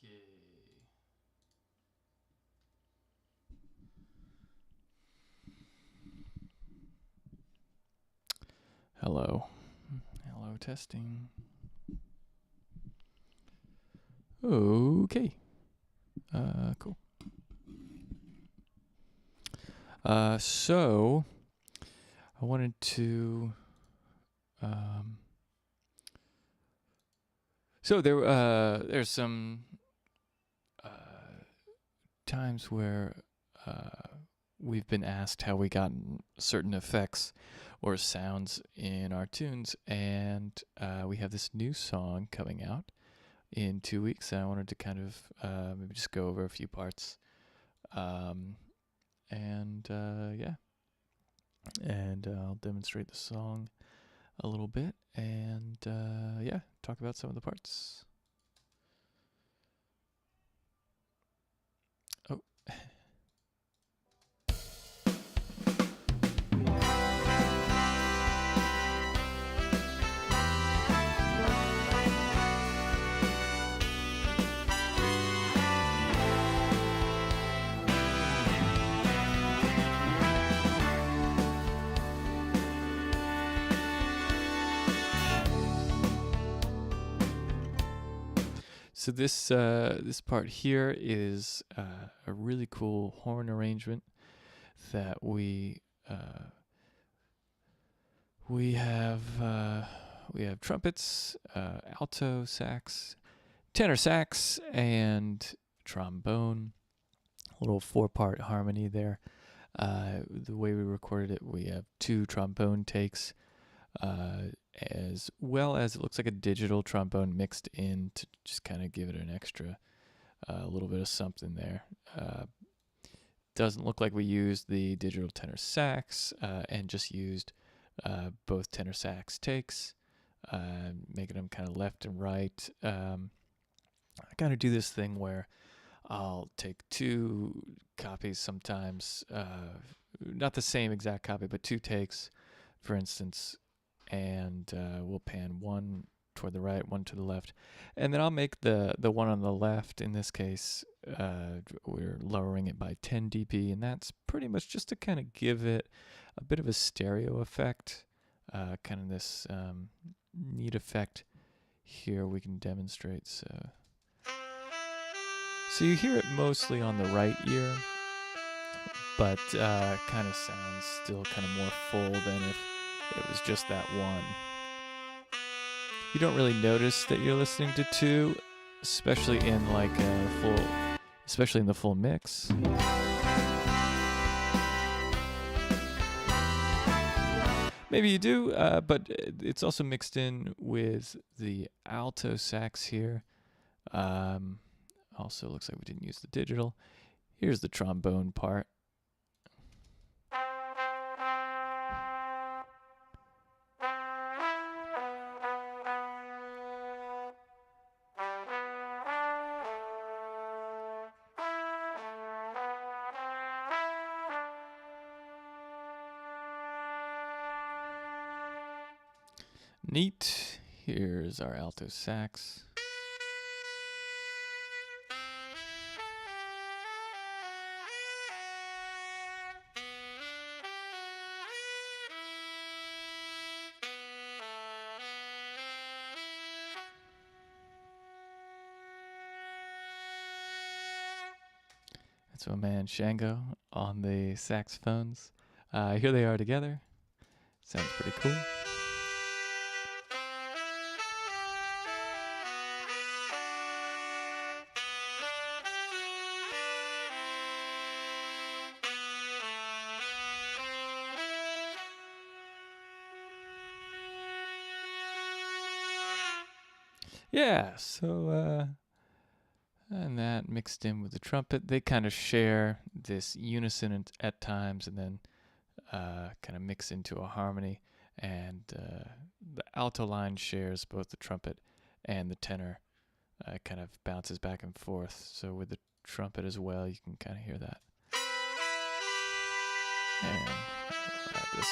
Okay. Hello. Hello, testing. Okay. Cool. So I wanted to. So there's some times where we've been asked how we got certain effects or sounds in our tunes, and we have this new song coming out in 2 weeks, and I wanted to kind of maybe just go over a few parts, and yeah, and I'll demonstrate the song a little bit, and yeah, talk about some of the parts. Oh. So this part here is a really cool horn arrangement that we have trumpets, alto sax, tenor sax, and trombone. A little 4-part harmony there. The way we recorded it, we have 2 trombone takes, as well as it looks like a digital trombone mixed in to just kind of give it an extra, little bit of something there. Doesn't look like we used the digital tenor sax, and just used both tenor sax takes, making them kind of left and right. I kind of do this thing where I'll take 2 copies sometimes, not the same exact copy, but 2 takes, for instance, and we'll pan one toward the right, one to the left, and then I'll make the one on the left. In this case, we're lowering it by 10 dB, and that's pretty much just to kind of give it a bit of a stereo effect, kind of this neat effect here we can demonstrate. So you hear it mostly on the right ear, but kind of sounds still kind of more full than if it was just that one. You don't really notice that you're listening to 2, especially in especially in the full mix. Maybe you do, but it's also mixed in with the alto sax here. Also looks like we didn't use the digital. Here's the trombone part. Neat. Here's our alto sax. That's my man Shango on the saxophones. Here they are together. Sounds pretty cool. Yeah, so and that mixed in with the trumpet, they kind of share this unison at times, and then kind of mix into a harmony. And the alto line shares both the trumpet and the tenor. Kind of bounces back and forth. So with the trumpet as well, you can kind of hear that. And I'll add this.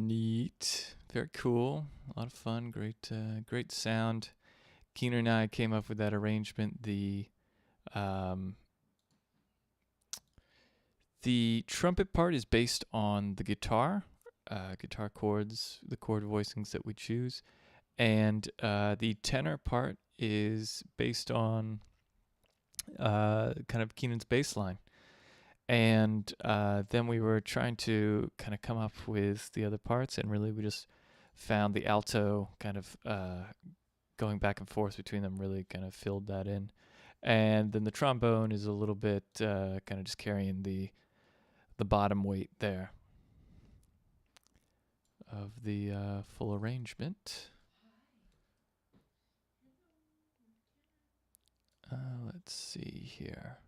Neat. Very cool. A lot of fun. Great sound. Keener and I came up with that arrangement. The trumpet part is based on the guitar chords, the chord voicings that we choose. And the tenor part is based on kind of Keenan's bass line. And then we were trying to kind of come up with the other parts, and really we just found the alto kind of going back and forth between them really kind of filled that in. And then the trombone is a little bit kind of just carrying the bottom weight there of the full arrangement. Let's see here.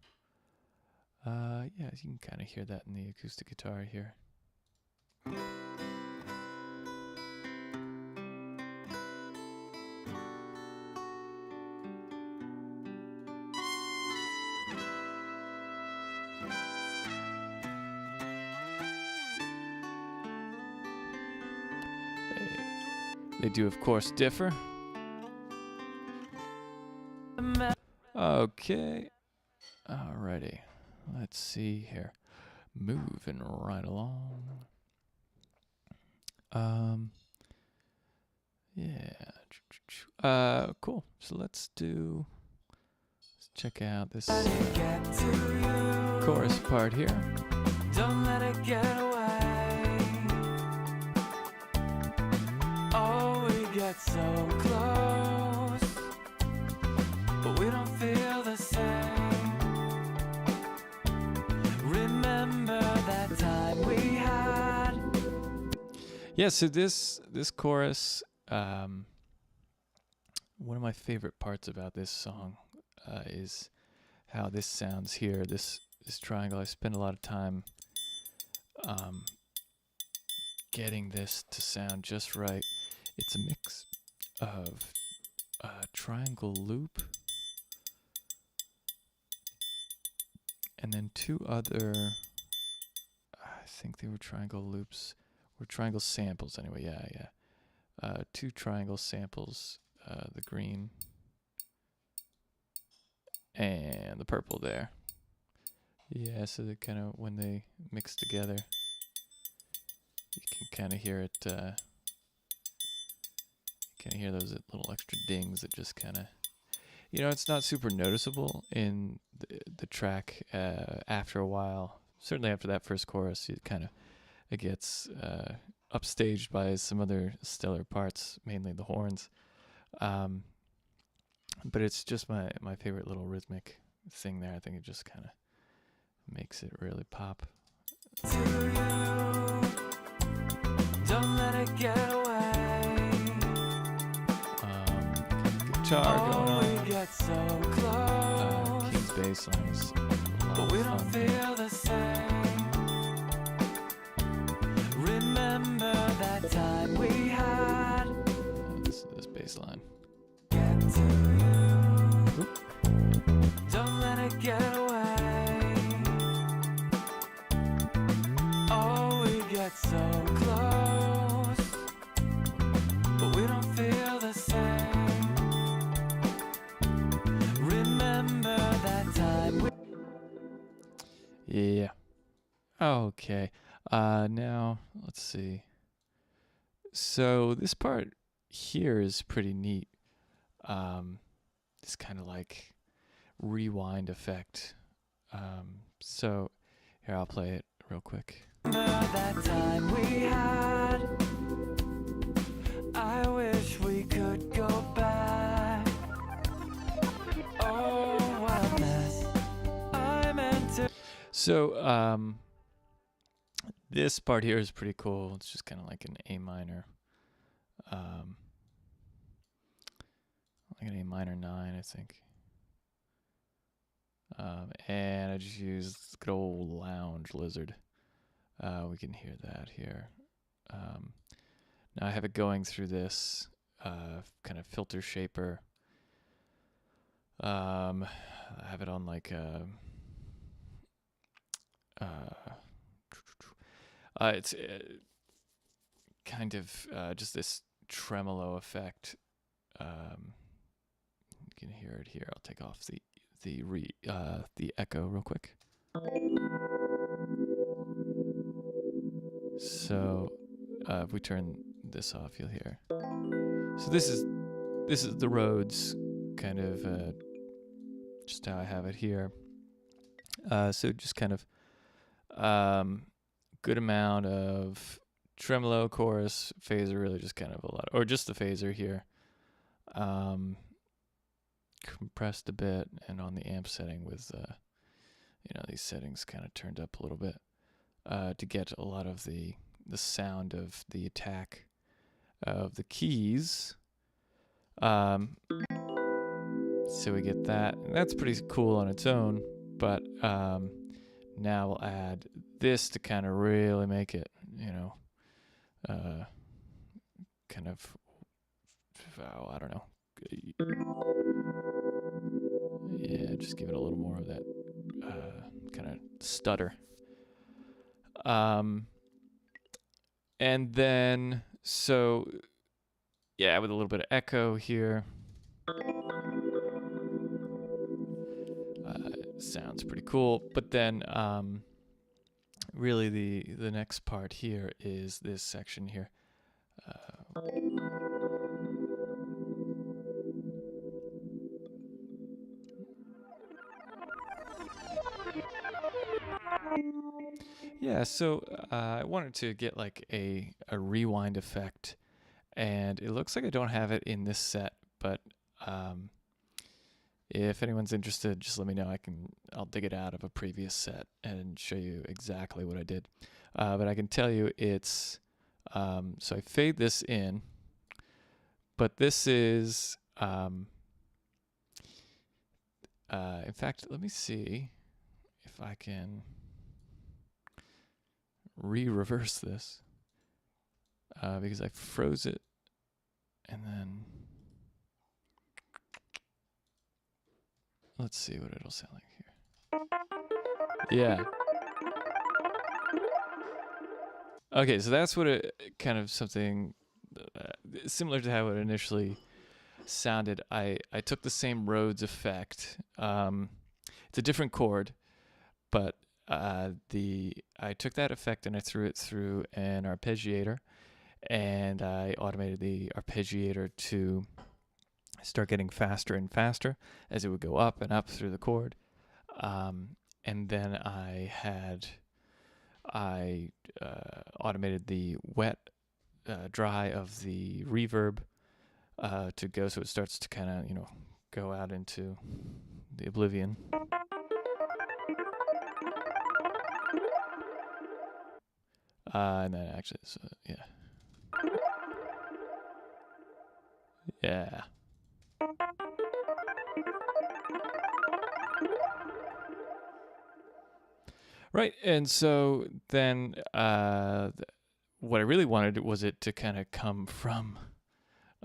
Yeah, you can kind of hear that in the acoustic guitar here. They do, of course, differ. Okay. Alrighty. Let's see here. Moving right along. Yeah. Cool. So let's check out this chorus part here. Don't let it get away. Oh, we get so close, but we don't feel the same. Remember that time we had. Yeah, so this chorus, one of my favorite parts about this song is how this sounds here. This triangle. I spend a lot of time getting this to sound just right. It's a mix of triangle loop and then two other, I think they were triangle loops, or triangle samples anyway. Yeah. Two triangle samples, the green and the purple there. Yeah, so they kind of, when they mix together, you can kind of hear it, kind of hear those little extra dings that just kind of, it's not super noticeable in the track after a while. Certainly after that first chorus, it gets upstaged by some other stellar parts, mainly the horns. But it's just my favorite little rhythmic thing there. I think it just kind of makes it really pop. Don't let it get away. Guitar going on. We get so close. King's bass line is a lot but we don't feel the same. Remember that time we had. This bass line. Get to you. Don't let it get away. Oh, we get so close, but we don't feel the same. Remember that time. Yeah. Okay. Now let's see. So this part here is pretty neat. This kind of like rewind effect. So here, I'll play it real quick. That time we had, I wish we could go back. Oh, what a mess I meant to. So this part here is pretty cool. It's just kind of like an A minor, like an A minor 9, I think. And I just used good old lounge lizard. We can hear that here. Now I have it going through this kind of filter shaper. I have it on like it's kind of just this tremolo effect. You can hear it here. I'll take off the echo real quick. So if we turn this off, you'll hear. So this is the Rhodes kind of just how I have it here. So just kind of good amount of tremolo, chorus, phaser, really just kind of a lot, or just the phaser here. Compressed a bit, and on the amp setting with these settings kind of turned up a little bit to get a lot of the sound of the attack of the keys. So we get that, and that's pretty cool on its own, but now we'll add this to kind of really make it, kind of, I don't know. Yeah, just give it a little more of that kind of stutter. And then, so, yeah, with a little bit of echo here. Sounds pretty cool. But then, really the next part here is this section here. Yeah, so I wanted to get like a rewind effect, and it looks like I don't have it in this set, but if anyone's interested, just let me know. I'll dig it out of a previous set and show you exactly what I did. But I can tell you it's, so I fade this in, but this is, in fact, let me see if I can reverse this, because I froze it, and then let's see what it'll sound like here. Yeah. Okay, so that's what it kind of something similar to how it initially sounded. I took the same Rhodes effect. It's a different chord, but I took that effect and I threw it through an arpeggiator, and I automated the arpeggiator to start getting faster and faster as it would go up and up through the chord. And then I automated the wet, dry of the reverb to go so it starts to kind of, go out into the oblivion. And then actually, so, yeah. Yeah. Right, and so then what I really wanted was it to kind of come from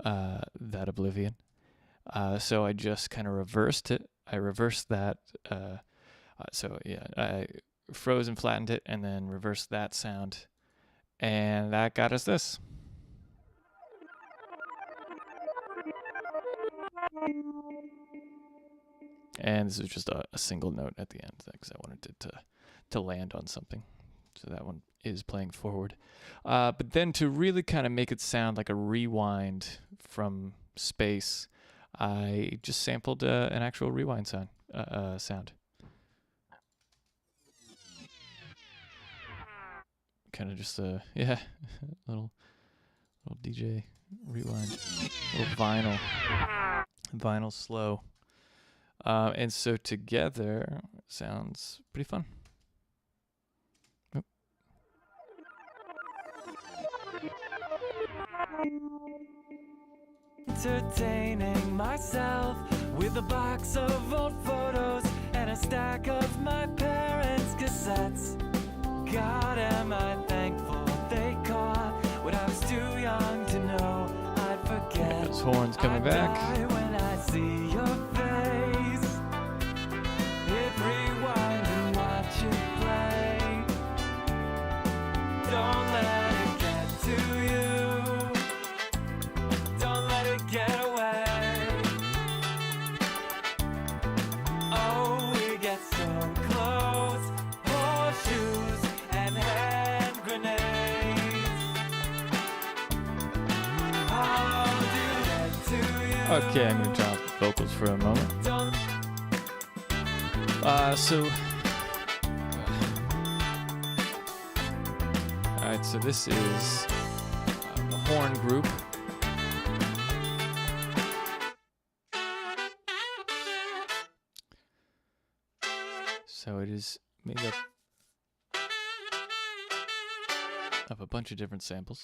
that oblivion. So I just kind of reversed it. I reversed that. So yeah, I froze and flattened it, and then reversed that sound, and that got us this. And this is just a single note at the end because I wanted it to land on something. So that one is playing forward. But then to really kind of make it sound like a rewind from space, I just sampled an actual rewind sound. Kind of just yeah, little DJ rewind, little vinyl slow. And so together sounds pretty fun. Oh. Entertaining myself with a box of old photos and a stack of my parents' cassettes. God, am I thankful they caught what I was too young to know I'd forget. Those horns coming back. When I see your face, hit rewind and watch it play. Don't let it get to you. Okay, I'm gonna drop vocals for a moment. Alright, so this is the horn group. So it is made up of a bunch of different samples.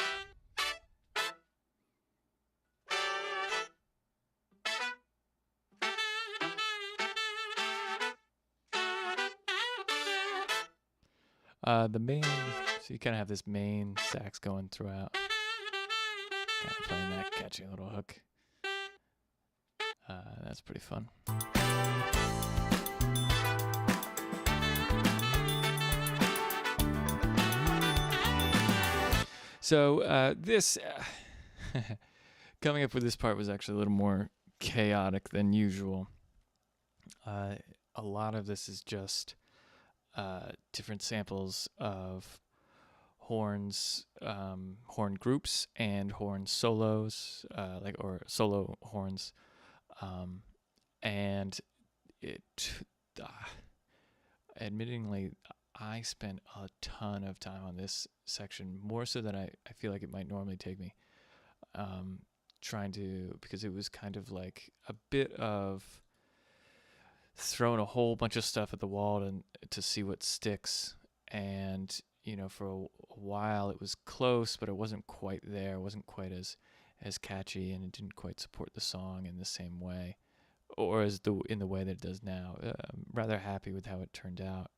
The main, so you kind of have this main sax going throughout, kind of playing that catchy little hook. That's pretty fun. So this, coming up with this part was actually a little more chaotic than usual. A lot of this is just different samples of horns, horn groups, and horn solos, or solo horns, and admittingly, I spent a ton of time on this section, more so than I feel like it might normally take me, because it was kind of like a bit of throwing a whole bunch of stuff at the wall to see what sticks. And, for a while it was close, but it wasn't quite there. It wasn't quite as catchy, and it didn't quite support the song in the same way, or in the way that it does now. I'm rather happy with how it turned out.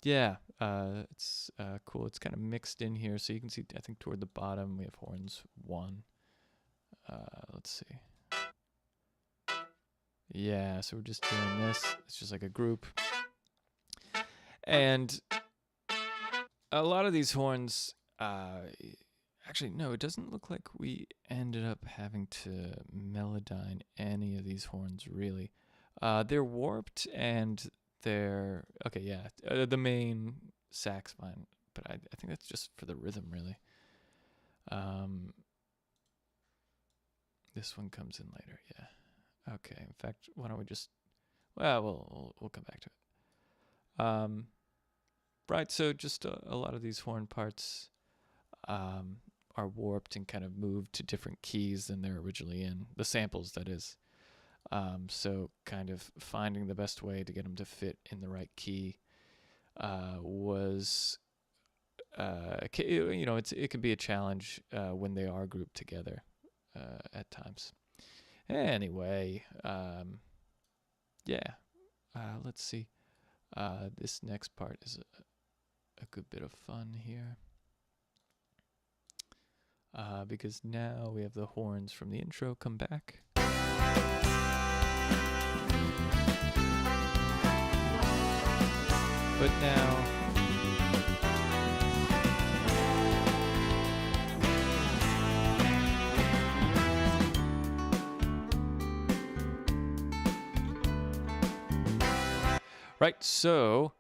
It's cool. It's kind of mixed in here, so you can see, I think toward the bottom we have horns 1. Let's see. Yeah, so we're just doing this. It's just like a group. And a lot of these horns, actually, no, it doesn't look like we ended up having to melodyne any of these horns, really. They're warped, and they're, the main sax fine, but I think that's just for the rhythm, really. This one comes in later, yeah. Okay, in fact, why don't we just, we'll come back to it. Right, so just a lot of these horn parts are warped and kind of moved to different keys than they're originally in, the samples, that is. So kind of finding the best way to get them to fit in the right key was, it can be a challenge when they are grouped together at times. Anyway, let's see. This next part is a good bit of fun here. Because now we have the horns from the intro come back. But now, right, so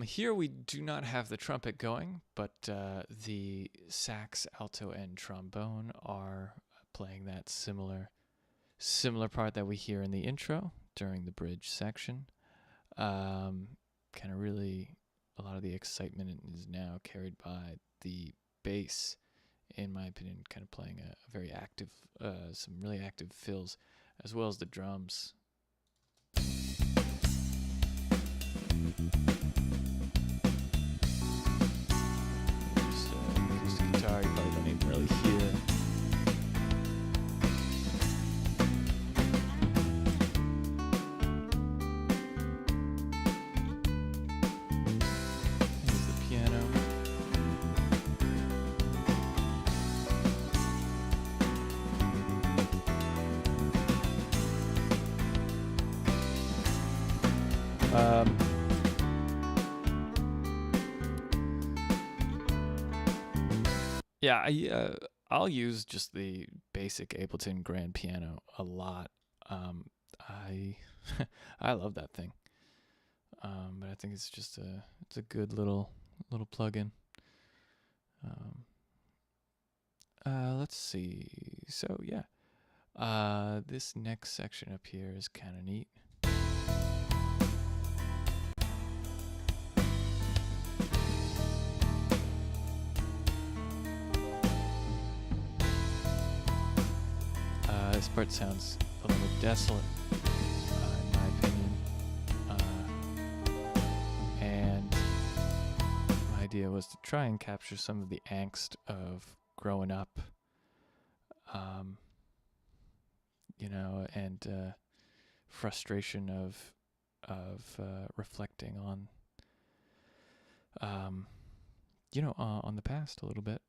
here we do not have the trumpet going, but the sax, alto, and trombone are playing that similar part that we hear in the intro during the bridge section. Kind of really, a lot of the excitement is now carried by the bass, in my opinion, kind of playing a very active, some really active fills, as well as the drums. Acoustic guitar, you probably don't even really hear. Here's the piano. I'll use just the basic Ableton grand piano a lot. I I love that thing. But I think it's just it's a good little plug-in. let's see. So yeah, this next section up here is kind of neat. This part sounds a little desolate, in my opinion. And my idea was to try and capture some of the angst of growing up, and frustration of reflecting on, on the past a little bit.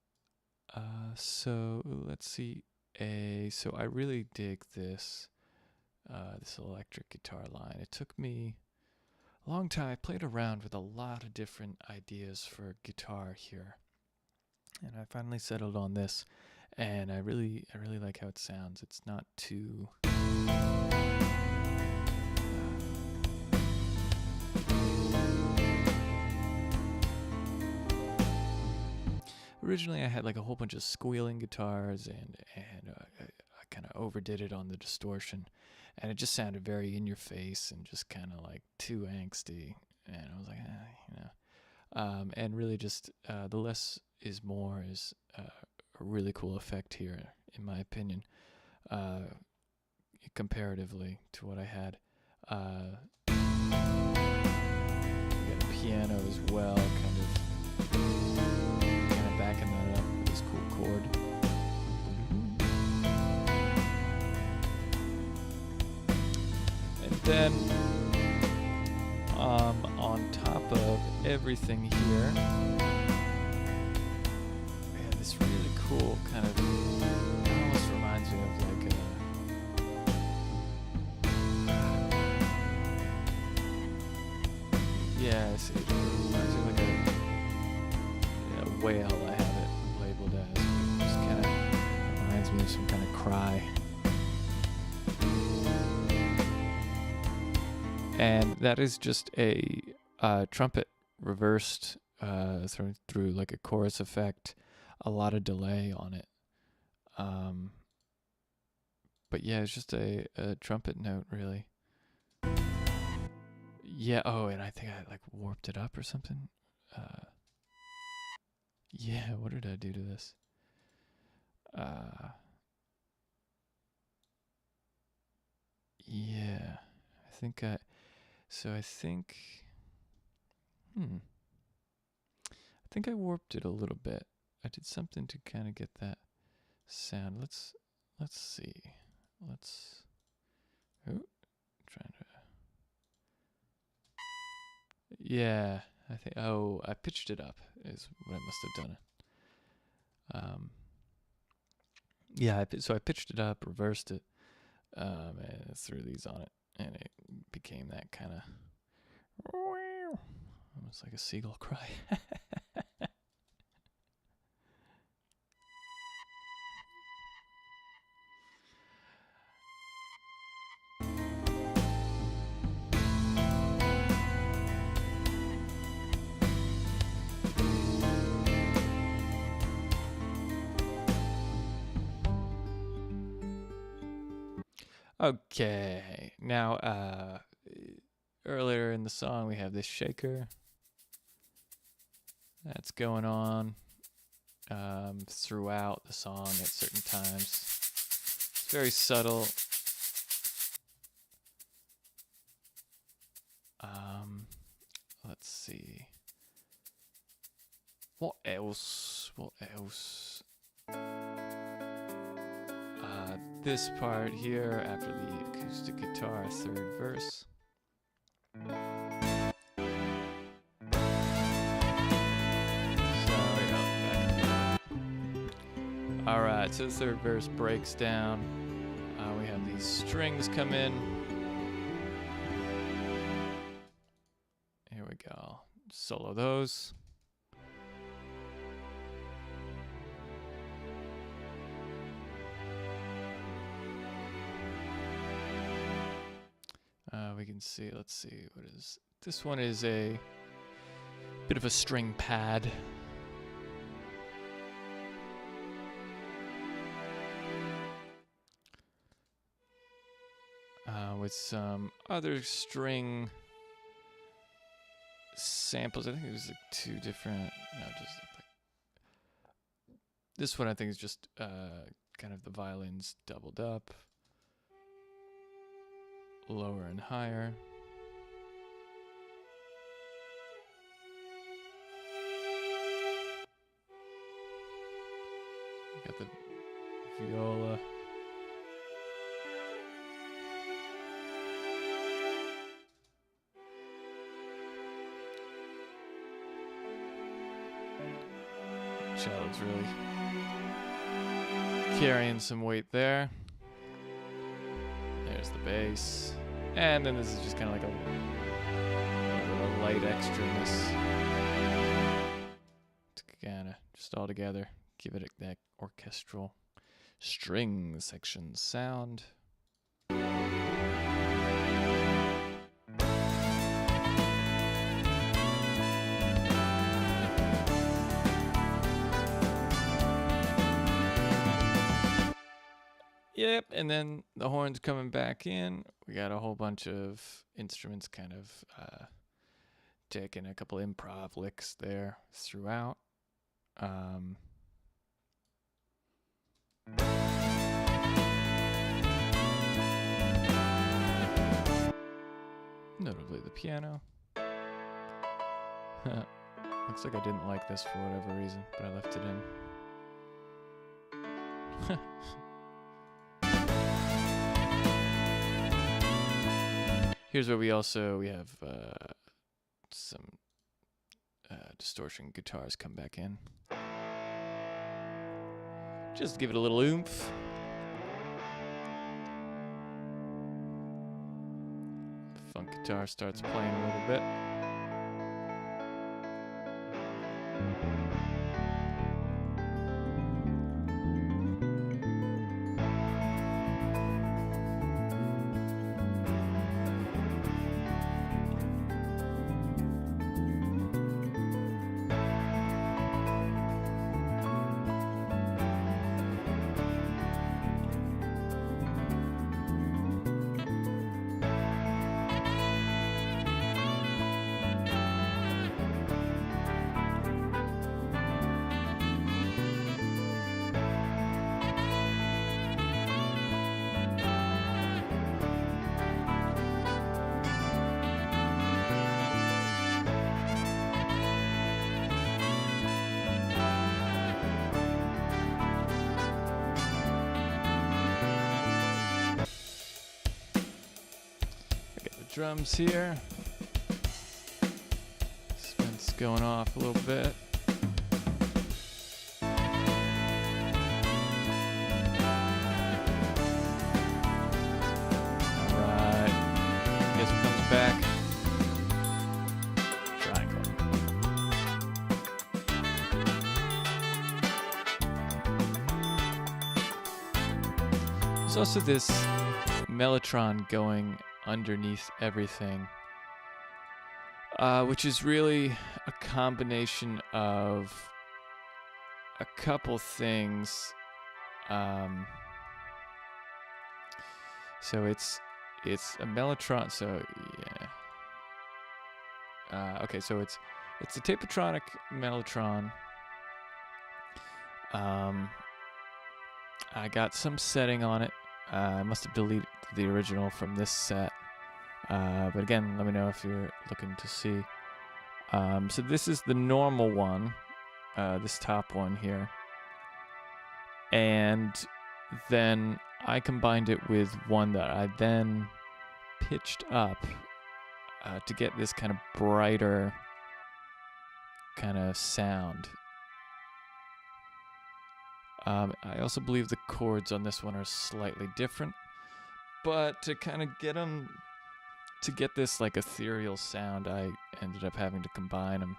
So let's see. So I really dig this electric guitar line. It took me a long time. I played around with a lot of different ideas for guitar here, and I finally settled on this. And I really like how it sounds. It's not too originally I had like a whole bunch of squealing guitars, and I kind of overdid it on the distortion, and it just sounded very in your face and just kind of like too angsty. And I was like, and really just the less is more is a really cool effect here, in my opinion, comparatively to what I had. We got a piano as well, kind of backing that up with this cool chord. And then on top of everything here, we have this really cool kind of, it almost reminds me of like it reminds me of like a whale. I have it labeled as. It just kind of reminds me of some kind of cry. And that is just a trumpet reversed through like a chorus effect. A lot of delay on it. But yeah, it's just a trumpet note, really. Yeah. Oh, and I think I like warped it up or something. Yeah, what did I do to this? Yeah, I think I think I warped it a little bit. I did something to kind of get that sound. Let's see. Trying to. Yeah, I think. Oh, I pitched it up is what I must have done. So I pitched it up, reversed it, and threw these on it, and it became that kind of almost like a seagull cry. Okay, now earlier in the song we have this shaker that's going on throughout the song at certain times. It's very subtle. Let's see. What else? This part here after the acoustic guitar, third verse. Alright, so the third verse breaks down. We have these strings come in. Here we go. Solo those. We can see, let's see, what is this one? Is a bit of a string pad. with some other string samples. I think it was like 2 different. No, just like this one. I think is just kind of the violins doubled up, lower and higher. Got the viola. Cello's really carrying some weight there. There's the bass. And then this is just kind of like a light extraness. To kind of just all together give it that orchestral string section sound. Yep, and then the horns coming back in. We got a whole bunch of instruments kind of taking a couple improv licks there throughout. Notably the piano. Looks like I didn't like this for whatever reason, but I left it in. Here's where we have some distortion guitars come back in. Just to give it a little oomph. The funk guitar starts playing a little bit. Drums here. Spence going off a little bit. Alright. Guess who comes back? Triangle. There's also this mellotron going underneath everything, which is really a combination of a couple things. So it's a mellotron. So yeah. Okay, so it's a tapetronic mellotron. I got some setting on it. I must have deleted the original from this set. But again, let me know if you're looking to see. So this is the normal one, this top one here. And then I combined it with one that I then pitched up to get this kind of brighter kind of sound. I also believe the chords on this one are slightly different, but to kind of get them, to get this like ethereal sound, I ended up having to combine them,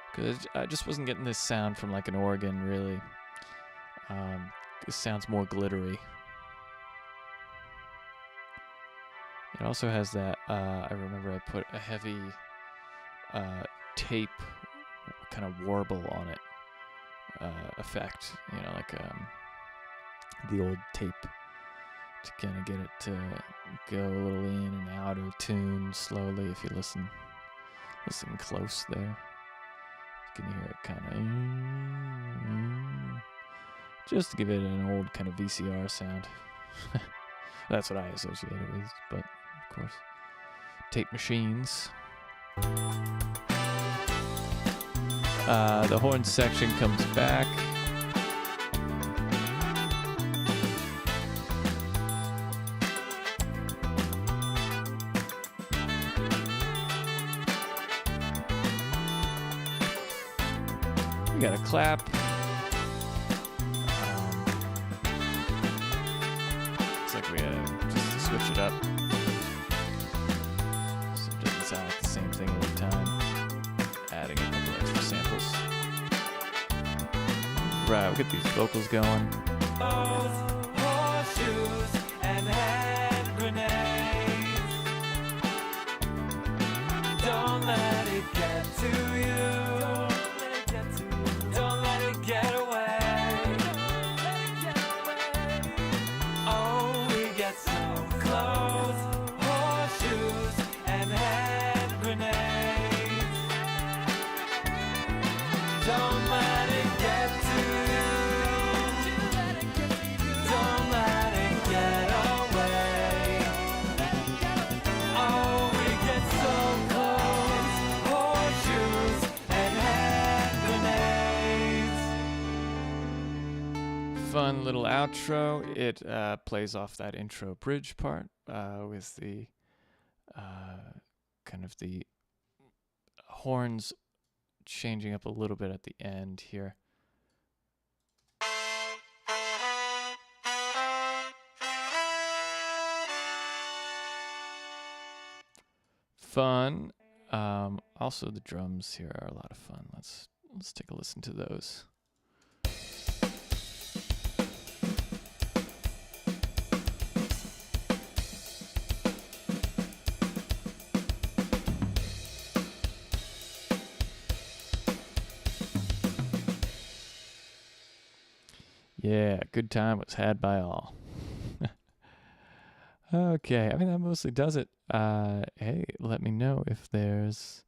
because I just wasn't getting this sound from like an organ really. This sounds more glittery. It also has that, I remember I put a heavy tape kind of warble on it. Effect, you know, like the old tape to kind of get it to go a little in and out of tune slowly. If you listen close there, you can hear it kind of just to give it an old kind of VCR sound. That's what I associate it with, but of course, tape machines. The horn section comes back. We got a clap. Looks like we had just to switch it up. So it doesn't sound like the same thing every time. Adding a couple extra samples. Right, we'll get these vocals going. Horseshoes and hand grenades. Don't let it get to you. Don't let it get away. Oh, we get so close. Horseshoes and hand grenades. Don't let it get to you. Don't let it get away. Oh, we get so close. Horseshoes and hand grenades. Fun little outro. It plays off that intro bridge part with the kind of the horns changing up a little bit at the end here. Fun. Also, the drums here are a lot of fun. Let's take a listen to those. Yeah, good time was had by all. Okay, I mean, that mostly does it. Hey, let me know if there's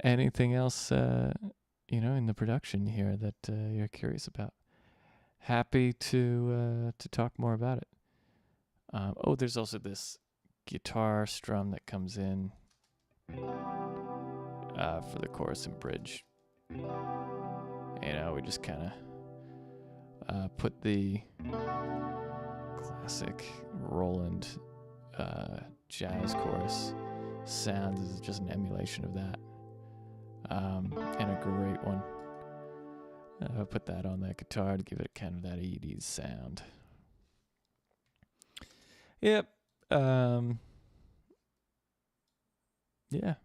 anything else, in the production here that you're curious about. Happy to talk more about it. There's also this guitar strum that comes in for the chorus and bridge. We just kind of put the classic Roland jazz chorus sounds as just an emulation of that, and a great one. Put that on that guitar to give it kind of that 80s sound. Yep. Yeah.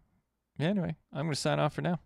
Anyway, I'm going to sign off for now.